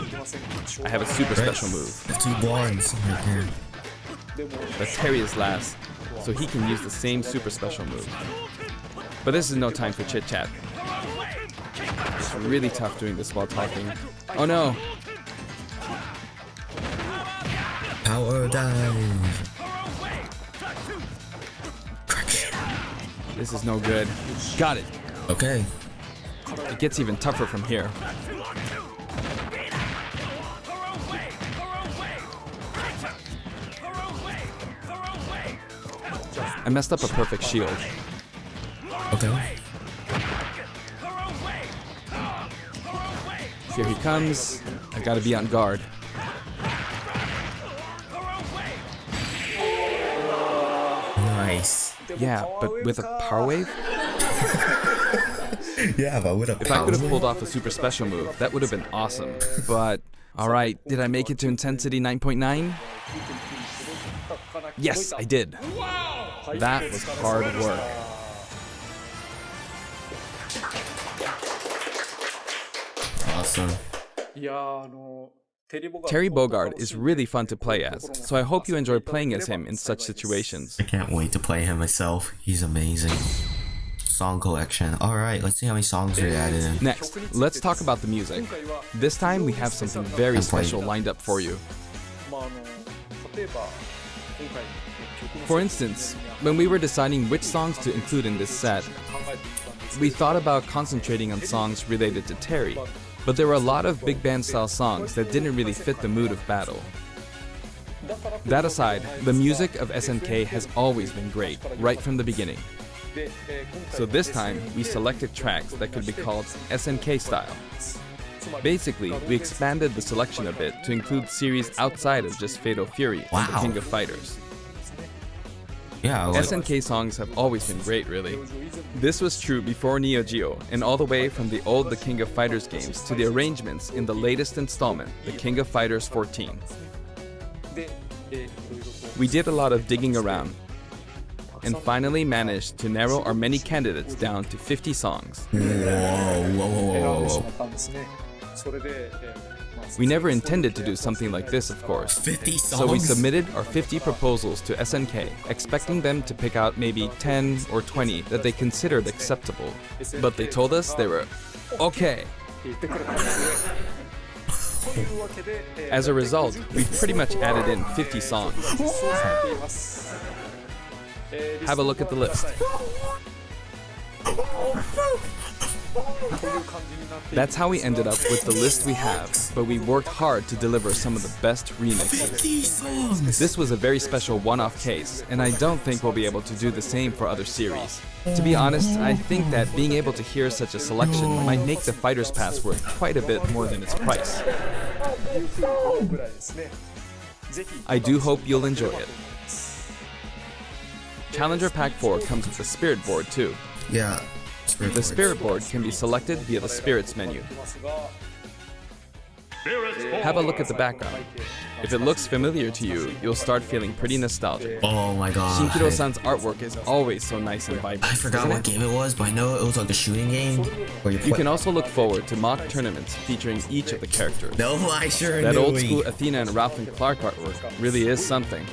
I have a super special move. the two blondes right here. But Terry is last, so he can use the same super special move. But this is no time for chit-chat. It's really tough doing this while talking. Oh no! Power dive. This is no good. Got it! Okay. It gets even tougher from here. I messed up a perfect shield. Okay. Here he comes. I gotta be on guard. Nice. Yeah, but with a power wave? Yeah, but with a If I could have pulled off a super special move, that would have been awesome. But, alright, did I make it to Intensity 9.9? Yes, I did. That was hard work. Awesome. Terry Bogard is really fun to play as, so I hope you enjoy playing as him in such situations. I can't wait to play him myself. He's amazing. Song collection. Alright, let's see how many songs we added in. Next, let's talk about the music. This time we have something very special lined up for you. For instance, when we were deciding which songs to include in this set, we thought about concentrating on songs related to Terry, but there were a lot of big band style songs that didn't really fit the mood of battle. That aside, the music of SNK has always been great, right from the beginning. So this time, we selected tracks that could be called SNK style. Basically, we expanded the selection a bit to include series outside of just Fatal Fury and the King of Fighters. Yeah, SNK songs have always been great, really. This was true before Neo Geo, and all the way from the old The King of Fighters games to the arrangements in the latest installment, The King of Fighters 14. We did a lot of digging around, and finally managed to narrow our many candidates down to 50 songs. Whoa. We never intended to do something like this, of course. 50 songs? So we submitted our 50 proposals to SNK, expecting them to pick out maybe 10 or 20 that they considered acceptable. But they told us they were okay. As a result, we pretty much added in 50 songs. Have a look at the list. That's how we ended up with the list we have, but we worked hard to deliver some of the best remixes. 50 songs! This was a very special one-off case, and I don't think we'll be able to do the same for other series. To be honest, I think that being able to hear such a selection might make the Fighter's Pass worth quite a bit more than its price. I do hope you'll enjoy it. Challenger Pack 4 comes with the Spirit Board too. Yeah. The Spirit Board can be selected via the Spirits menu. Have a look at the background. If it looks familiar to you, you'll start feeling pretty nostalgic. Oh my god. Shinjiro-san's artwork is always so nice and vibrant. I forgot what game it was, but I know it was like a shooting game where You can also look forward to mock tournaments featuring each of the characters. No, I sure That knew old it. school Athena and Ralph and Clark artwork really is something.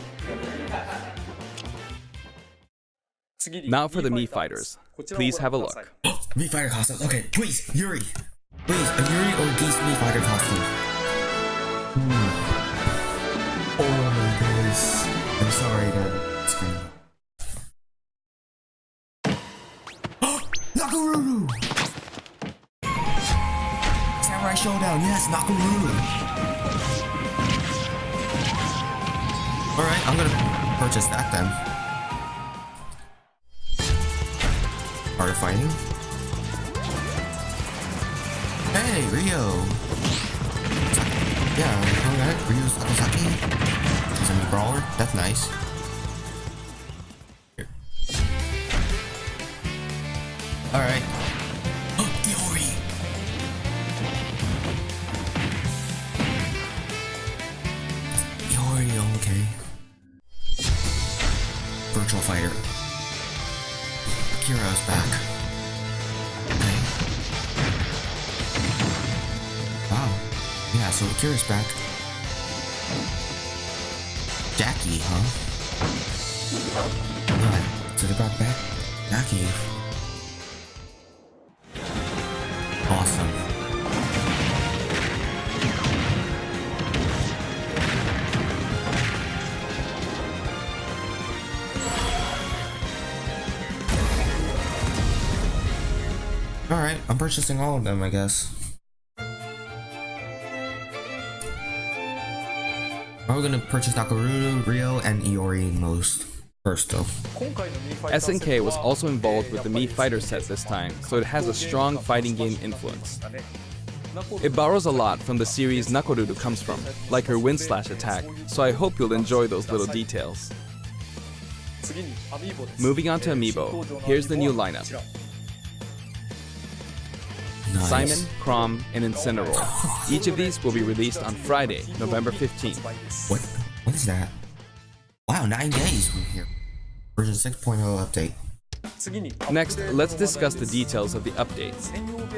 Now for the Mii Fighters. Please have a look. Mii Fighter costumes. Okay, please, Yuri. Please, a Yuri or Geese Mii Fighter costume. Oh my goodness. I'm sorry, that screen. Nakaruru! Samurai Showdown, yes, Nakaruru! Alright, I'm gonna purchase that then. Art of Fighting? Hey, Ryo! Yeah, alright, Ryo's Sakazaki. Semi Brawler, that's nice. Alright. Iori! Iori, okay. Virtual Fighter. Akira's back. Okay. Wow. Yeah, so Akira's back. Jackie, huh? Yeah, so they brought back Jackie. Awesome. Alright, I'm purchasing all of them, I guess. I'm gonna purchase Nakaruru, Ryo, and Iori first though. SNK was also involved with the Mii Fighter set this time, so it has a strong fighting game influence. It borrows a lot from the series Nakoruru comes from, like her wind slash attack, so I hope you'll enjoy those little details. Moving on to Amiibo, here's the new lineup. Nice. Simon, Crom, and Incineroar. Each of these will be released on Friday, November 15th. What is that? Wow, 9 days from here. Version 6.0 update. Next, let's discuss the details of the updates.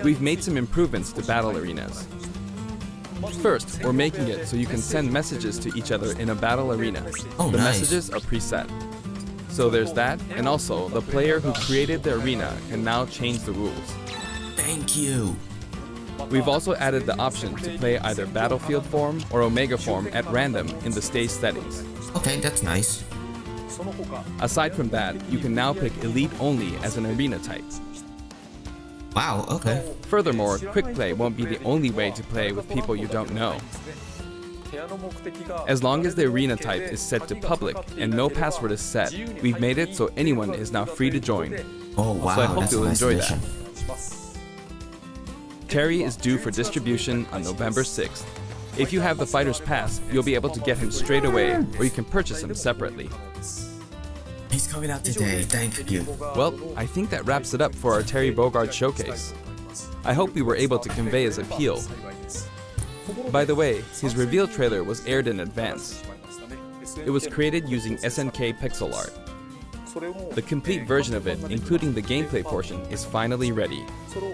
We've made some improvements to battle arenas. First, we're making it so you can send messages to each other in a battle arena. Oh, the nice. messages are preset. So there's that, and also the player who created the arena can now change the rules. Thank you. We've also added the option to play either Battlefield form or Omega form at random in the stage settings. Okay, that's nice. Aside from that, you can now pick Elite only as an arena type. Wow, okay. Furthermore, quick play won't be the only way to play with people you don't know. As long as the arena type is set to public and no password is set, we've made it so anyone is now free to join. Oh wow, So I hope that's you'll a nice enjoy addition. that. Terry is due for distribution on November 6th. If you have the Fighter's Pass, you'll be able to get him straight away, or you can purchase him separately. He's coming out today, thank you. Well, I think that wraps it up for our Terry Bogard showcase. I hope we were able to convey his appeal. By the way, his reveal trailer was aired in advance. It was created using SNK pixel art. The complete version of it, including the gameplay portion, is finally ready.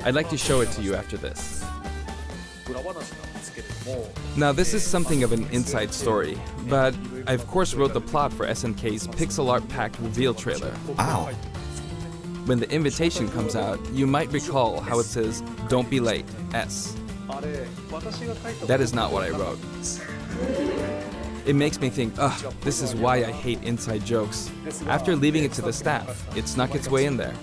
I'd like to show it to you after this. Now this is something of an inside story, but I of course wrote the plot for SNK's pixel art packed reveal trailer. Wow. When the invitation comes out, you might recall how it says, "Don't be late, S." That is not what I wrote. It makes me think, ugh, this is why I hate inside jokes. After leaving it to the staff, it snuck its way in there.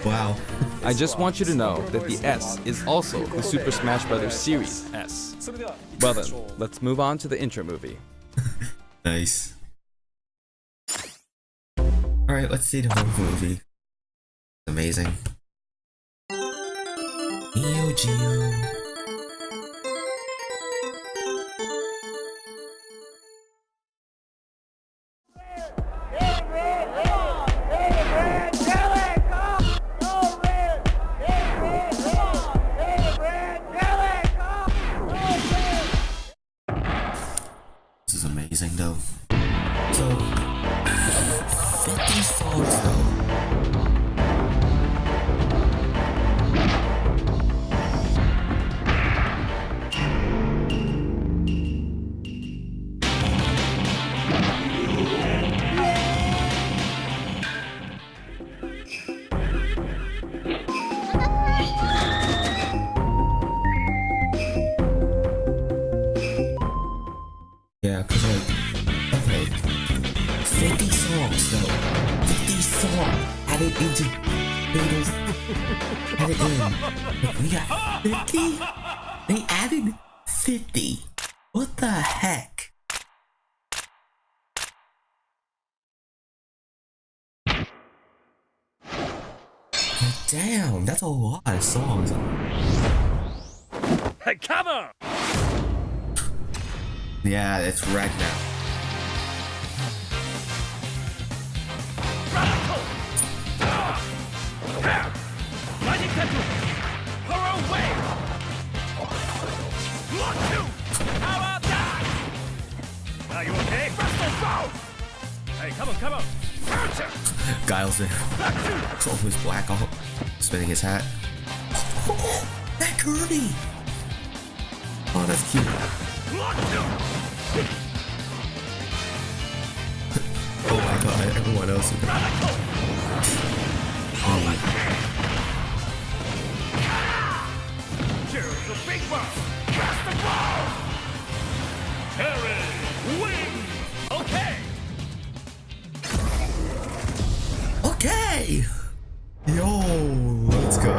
Wow. I just want you to know that the S is also the Super Smash Bros. Series S. Well then, let's move on to the intro movie. Nice. Alright, let's see the whole movie. Amazing. Neo Geo. This is amazing though. So 50 songs though. Yeah, cause okay, 50 songs though, 50 songs added into Beatles, added in, like, we got 50? They added 50, what the heck? Like, damn, that's a lot of songs. Hey, come on! Yeah, it's red now. Lightning Tentacle! Her way! Block two! How about that? Are you okay? Presto Bow! Hey, come on! Counter! Giles there. All his black all spinning his hat. Oh, that Kirby! Oh, that's cute. Block two! Oh my god, everyone else is oh my Here's the big one! Press the ball! Terry, win! Okay! Okay! Yo, let's go.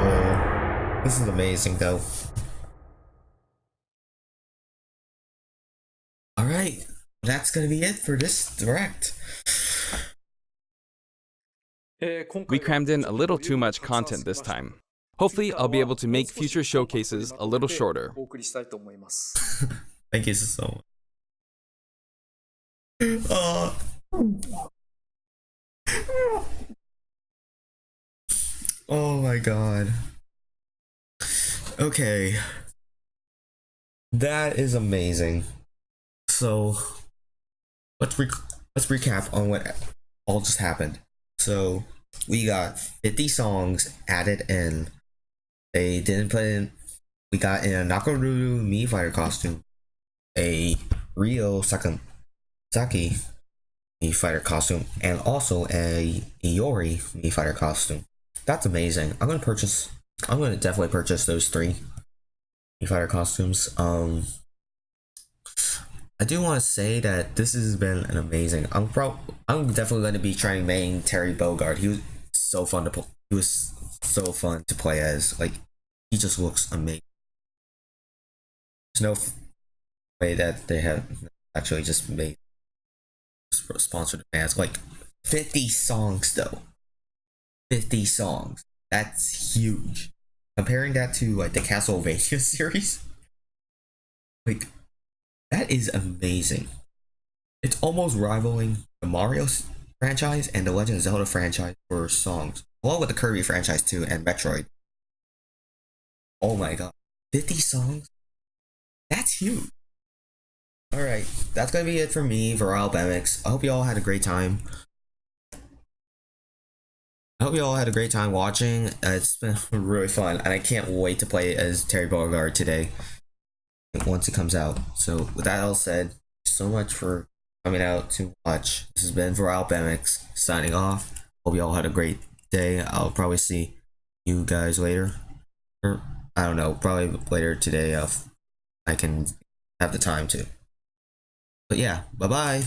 This is amazing though. Alright, that's gonna be it for this direct. We crammed in a little too much content this time. Hopefully, I'll be able to make future showcases a little shorter. Thank you so much. Oh my god. Okay, that is amazing. So let's recap on what all just happened. So we got 50 songs added in. They didn't put in. We got in a Nakaruru Mii Fighter costume, a Ryo Saki Mii Fighter costume, and also a Iori Mii Fighter costume. That's amazing. I'm gonna definitely purchase those three Mii Fighter costumes. I do want to say that this has been an amazing. I'm definitely going to be trying main Terry Bogard. He was so fun to play. He was so fun to play as. Like, he just looks amazing. There's no way that they have actually just made sponsored fans. Like 50 songs though. 50 songs. That's huge. Comparing that to like the Castlevania series, like that is amazing. It's almost rivaling the Mario franchise and the Legend of Zelda franchise for songs, along with the Kirby franchise too and Metroid. Oh my god, 50 songs? That's huge. All right, that's gonna be it for me, Viral Bemix. I hope you all had a great time. I hope you all had a great time watching. It's been really fun, and I can't wait to play as Terry Bogard today once it comes out. So, with that all said, so much for coming out to watch. This has been Viral Bemix signing off. Hope you all had a great day. I'll probably see you guys later, or I don't know, probably later today if I can have the time to. But yeah, bye bye.